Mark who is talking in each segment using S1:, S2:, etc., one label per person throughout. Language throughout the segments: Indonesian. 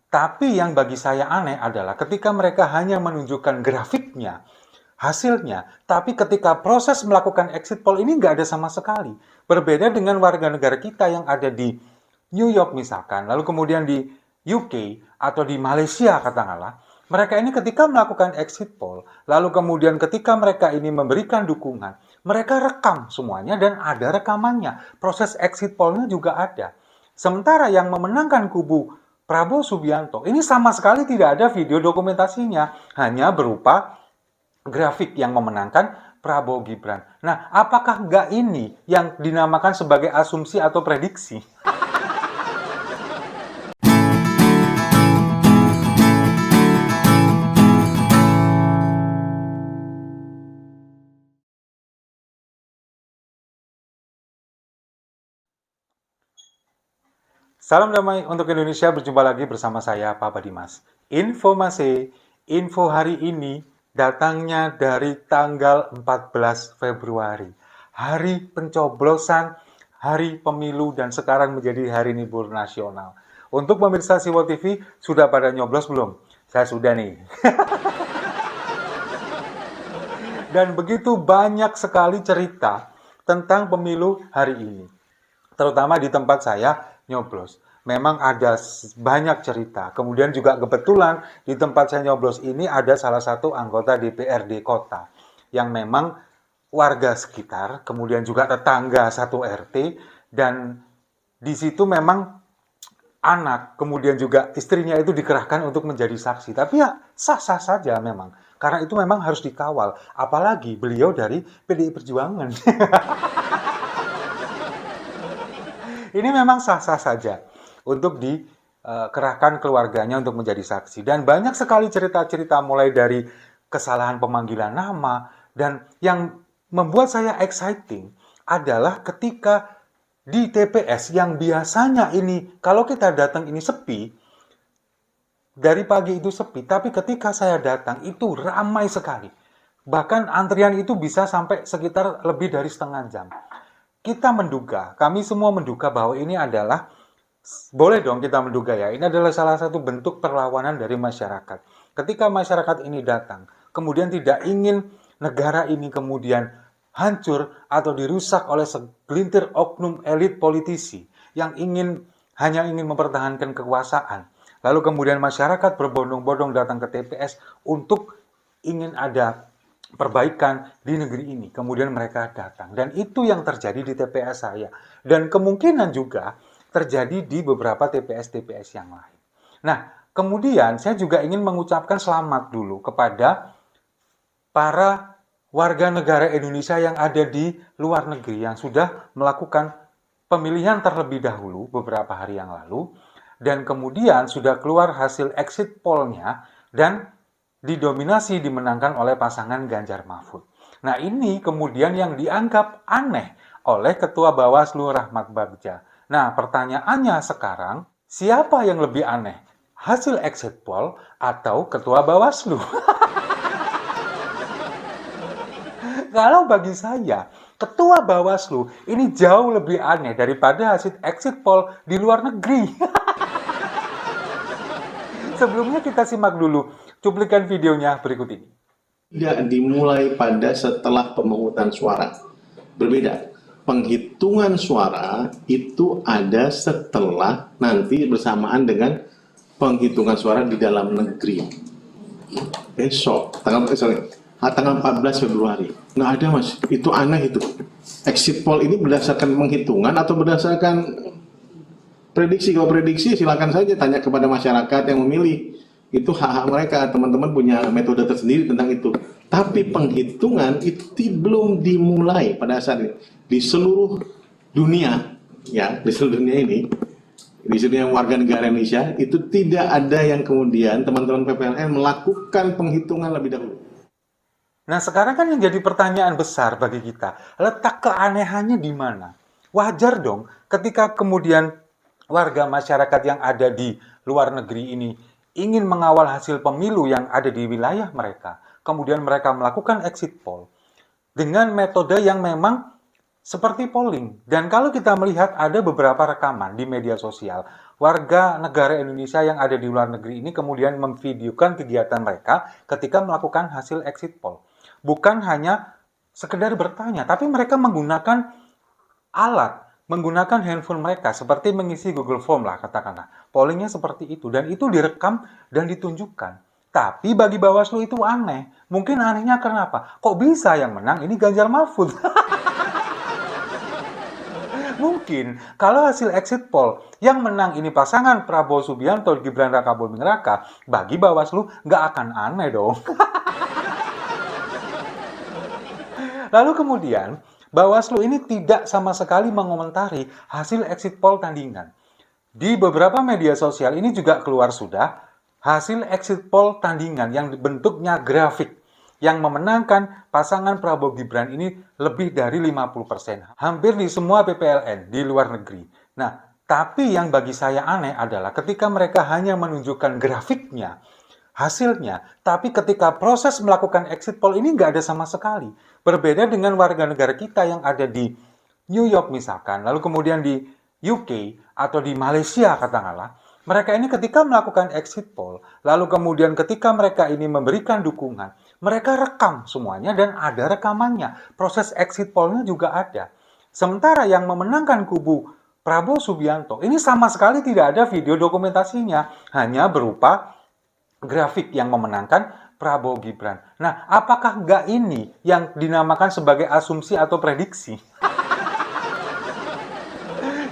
S1: Tapi yang bagi saya aneh adalah ketika mereka hanya menunjukkan grafiknya, hasilnya, tapi ketika proses melakukan exit poll ini nggak ada sama sekali. Berbeda dengan warga negara kita yang ada di New York misalkan, lalu kemudian di UK atau di Malaysia katakanlah, mereka ini ketika melakukan exit poll, lalu kemudian ketika mereka ini memberikan dukungan, mereka rekam semuanya dan ada rekamannya. Proses exit pollnya juga ada. Sementara yang memenangkan kubu Prabowo Subianto ini sama sekali tidak ada video dokumentasinya, hanya berupa grafik yang memenangkan Prabowo Gibran. Nah, apakah nggak ini yang dinamakan sebagai asumsi atau prediksi? Salam damai untuk Indonesia, berjumpa lagi bersama saya, Papa Dimas. Info hari ini datangnya dari tanggal 14 Februari. Hari pencoblosan, hari pemilu, dan sekarang menjadi hari libur nasional. Untuk pemirsa Siwo TV, sudah pada nyoblos belum? Saya sudah nih. Dan begitu banyak sekali cerita tentang pemilu hari ini. Terutama di tempat saya nyoblos. Memang ada banyak cerita. Kemudian juga kebetulan di tempat saya nyoblos ini ada salah satu anggota DPRD kota yang memang warga sekitar, kemudian juga tetangga satu RT, dan di situ memang anak, kemudian juga istrinya itu dikerahkan untuk menjadi saksi. Tapi ya sah-sah saja memang. Karena itu memang harus dikawal. Apalagi beliau dari PDI Perjuangan. Ini memang sah-sah saja untuk dikerahkan keluarganya untuk menjadi saksi. Dan banyak sekali cerita-cerita mulai dari kesalahan pemanggilan nama. Dan yang membuat saya exciting adalah ketika di TPS yang biasanya ini, kalau kita datang ini sepi, dari pagi itu sepi, tapi ketika saya datang itu ramai sekali. Bahkan antrian itu bisa sampai sekitar lebih dari setengah jam. Kita menduga, kami semua menduga bahwa ini adalah, boleh dong kita menduga ya, ini adalah salah satu bentuk perlawanan dari masyarakat. Ketika masyarakat ini datang, kemudian tidak ingin negara ini kemudian hancur atau dirusak oleh segelintir oknum elit politisi yang hanya ingin mempertahankan kekuasaan. Lalu kemudian masyarakat berbondong-bondong datang ke TPS untuk ingin ada perbaikan di negeri ini. Kemudian mereka datang. Dan itu yang terjadi di TPS saya. Dan kemungkinan juga terjadi di beberapa TPS-TPS yang lain. Nah, kemudian saya juga ingin mengucapkan selamat dulu kepada para warga negara Indonesia yang ada di luar negeri yang sudah melakukan pemilihan terlebih dahulu beberapa hari yang lalu. Dan kemudian sudah keluar hasil exit poll-nya dan didominasi dimenangkan oleh pasangan Ganjar Mahfud. Nah, ini kemudian yang dianggap aneh oleh Ketua Bawaslu Rahmat Bagja. Nah, pertanyaannya sekarang, siapa yang lebih aneh? Hasil exit poll atau Ketua Bawaslu? Kalau bagi saya, Ketua Bawaslu ini jauh lebih aneh daripada hasil exit poll di luar negeri. Sebelumnya kita simak dulu cuplikan videonya berikut ini.
S2: Tidak dimulai pada setelah pemungutan suara. Berbeda. Penghitungan suara itu ada setelah nanti bersamaan dengan penghitungan suara di dalam negeri. Besok, tanggal 14 Februari. Nggak ada mas, itu aneh itu. Exit poll ini berdasarkan penghitungan atau berdasarkan prediksi? Kalau prediksi silakan saja tanya kepada masyarakat yang memilih. Itu hak-hak mereka, teman-teman punya metode tersendiri tentang itu. Tapi penghitungan itu belum dimulai pada saat ini. Di seluruh dunia, ya, di seluruh dunia ini, di seluruh warga negara Indonesia, itu tidak ada yang kemudian teman-teman PPLN melakukan penghitungan lebih dahulu.
S1: Nah, sekarang kan yang jadi pertanyaan besar bagi kita, letak keanehannya di mana? Wajar dong ketika kemudian warga masyarakat yang ada di luar negeri ini ingin mengawal hasil pemilu yang ada di wilayah mereka. Kemudian mereka melakukan exit poll dengan metode yang memang seperti polling. Dan kalau kita melihat ada beberapa rekaman di media sosial, warga negara Indonesia yang ada di luar negeri ini kemudian memvideokan kegiatan mereka ketika melakukan hasil exit poll. Bukan hanya sekedar bertanya, tapi mereka menggunakan alat, menggunakan handphone mereka, seperti mengisi Google Form lah katakanlah. Pollingnya seperti itu, dan itu direkam dan ditunjukkan. Tapi bagi Bawaslu itu aneh. Mungkin anehnya kenapa? Kok bisa yang menang ini Ganjar Mahfud? Mungkin kalau hasil exit poll yang menang ini pasangan Prabowo Subianto, Gibran Rakabuming Raka, bagi Bawaslu nggak akan aneh dong. Lalu kemudian Bawaslu ini tidak sama sekali mengomentari hasil exit poll tandingan. Di beberapa media sosial ini juga keluar sudah hasil exit poll tandingan yang bentuknya grafik yang memenangkan pasangan Prabowo Gibran ini lebih dari 50%. Hampir di semua PPLN di luar negeri. Nah, tapi yang bagi saya aneh adalah ketika mereka hanya menunjukkan grafiknya, hasilnya, tapi ketika proses melakukan exit poll ini nggak ada sama sekali. Berbeda dengan warga negara kita yang ada di New York misalkan, lalu kemudian di UK atau di Malaysia katakanlah, mereka ini ketika melakukan exit poll, lalu kemudian ketika mereka ini memberikan dukungan, mereka rekam semuanya dan ada rekamannya. Proses exit poll-nya juga ada. Sementara yang memenangkan kubu Prabowo Subianto, ini sama sekali tidak ada video dokumentasinya, hanya berupa grafik yang memenangkan Prabowo Gibran. Nah, apakah nggak ini yang dinamakan sebagai asumsi atau prediksi?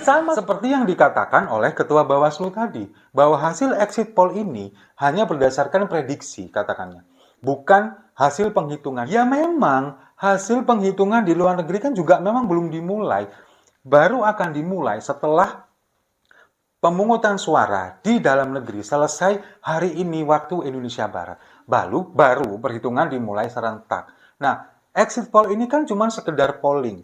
S1: Sama seperti yang dikatakan oleh Ketua Bawaslu tadi, bahwa hasil exit poll ini hanya berdasarkan prediksi, katakannya. Bukan hasil penghitungan. Ya memang, hasil penghitungan di luar negeri kan juga memang belum dimulai. Baru akan dimulai setelah pemungutan suara di dalam negeri selesai hari ini waktu Indonesia Barat. Baru perhitungan dimulai serentak. Nah, exit poll ini kan cuma sekedar polling.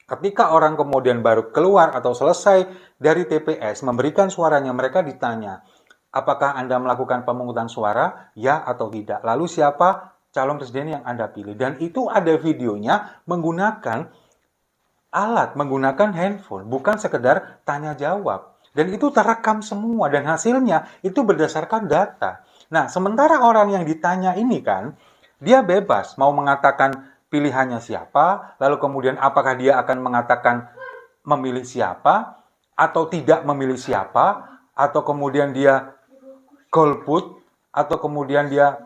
S1: Ketika orang kemudian baru keluar atau selesai dari TPS memberikan suaranya, mereka ditanya, apakah Anda melakukan pemungutan suara? Ya atau tidak? Lalu siapa calon presiden yang Anda pilih? Dan itu ada videonya menggunakan alat, menggunakan handphone, bukan sekedar tanya jawab. Dan itu terekam semua dan hasilnya itu berdasarkan data. Nah, sementara orang yang ditanya ini kan, dia bebas mau mengatakan pilihannya siapa, lalu kemudian apakah dia akan mengatakan memilih siapa, atau tidak memilih siapa, atau kemudian dia golput, atau kemudian dia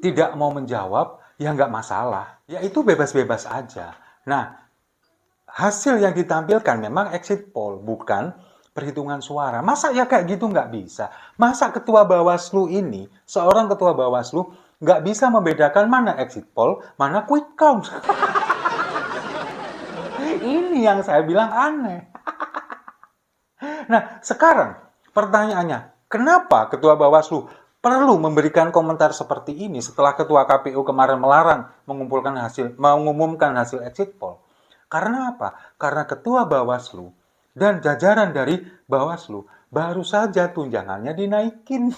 S1: tidak mau menjawab, ya nggak masalah. Ya itu bebas-bebas aja. Nah, hasil yang ditampilkan memang exit poll, bukan perhitungan suara. Masa ya kayak gitu nggak bisa? Masa ketua Bawaslu ini, seorang ketua Bawaslu, nggak bisa membedakan mana exit poll, mana quick count. Ini yang saya bilang aneh. Nah, sekarang pertanyaannya, kenapa ketua Bawaslu perlu memberikan komentar seperti ini setelah ketua KPU kemarin melarang mengumumkan hasil exit poll? Karena apa? Karena ketua Bawaslu dan jajaran dari Bawaslu baru saja tunjangannya dinaikin.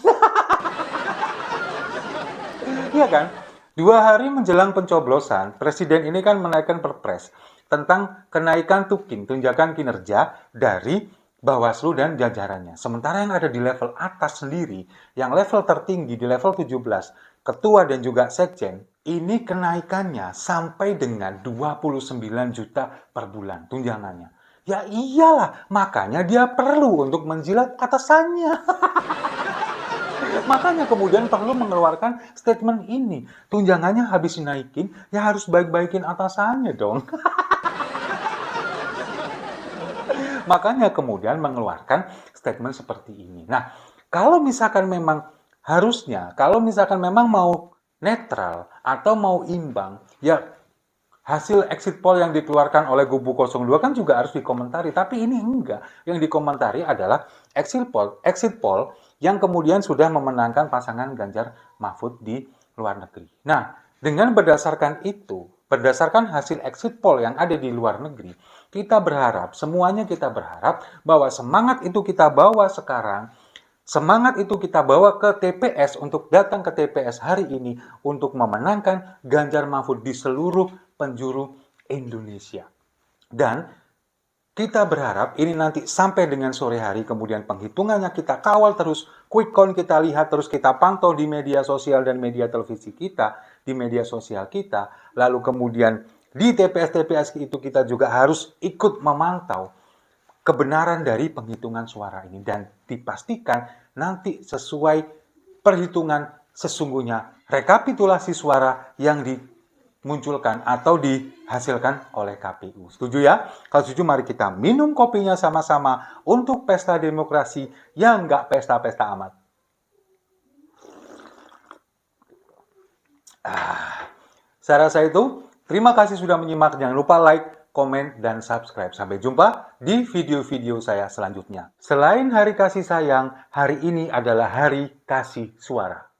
S1: Iya kan? 2 hari menjelang pencoblosan, Presiden ini kan menaikkan perpres tentang kenaikan tunjangan kinerja dari Bawaslu dan jajarannya. Sementara yang ada di level atas sendiri, yang level tertinggi di level 17, ketua dan juga sekjen, ini kenaikannya sampai dengan 29 juta per bulan tunjangannya. Ya iyalah, makanya dia perlu untuk menjilat atasannya. Makanya kemudian perlu mengeluarkan statement ini. Tunjangannya habis dinaikin, ya harus baik-baikin atasannya dong. Makanya kemudian mengeluarkan statement seperti ini. Nah, kalau misalkan memang kalau misalkan memang mau netral atau mau imbang, ya hasil exit poll yang dikeluarkan oleh kubu 02 kan juga harus dikomentari. Tapi ini enggak. Yang dikomentari adalah exit poll yang kemudian sudah memenangkan pasangan Ganjar Mahfud di luar negeri. Nah, dengan berdasarkan hasil exit poll yang ada di luar negeri, semuanya kita berharap bahwa semangat itu kita bawa sekarang, semangat itu kita bawa ke TPS untuk datang ke TPS hari ini untuk memenangkan Ganjar Mahfud di seluruh penjuru Indonesia. Dan Kita berharap ini nanti sampai dengan sore hari, kemudian penghitungannya kita kawal terus, quick count kita lihat terus, kita pantau di media sosial dan media televisi kita, di media sosial kita, lalu kemudian di TPS-TPS itu kita juga harus ikut memantau kebenaran dari penghitungan suara ini dan dipastikan nanti sesuai perhitungan sesungguhnya rekapitulasi suara yang dimunculkan atau dihasilkan oleh KPU. Setuju ya? Kalau setuju mari kita minum kopinya sama-sama untuk pesta demokrasi yang nggak pesta-pesta amat. Saya rasa itu. Terima kasih sudah menyimak. Jangan lupa like, komen, dan subscribe. Sampai jumpa di video-video saya selanjutnya. Selain Hari Kasih Sayang, hari ini adalah Hari Kasih Suara.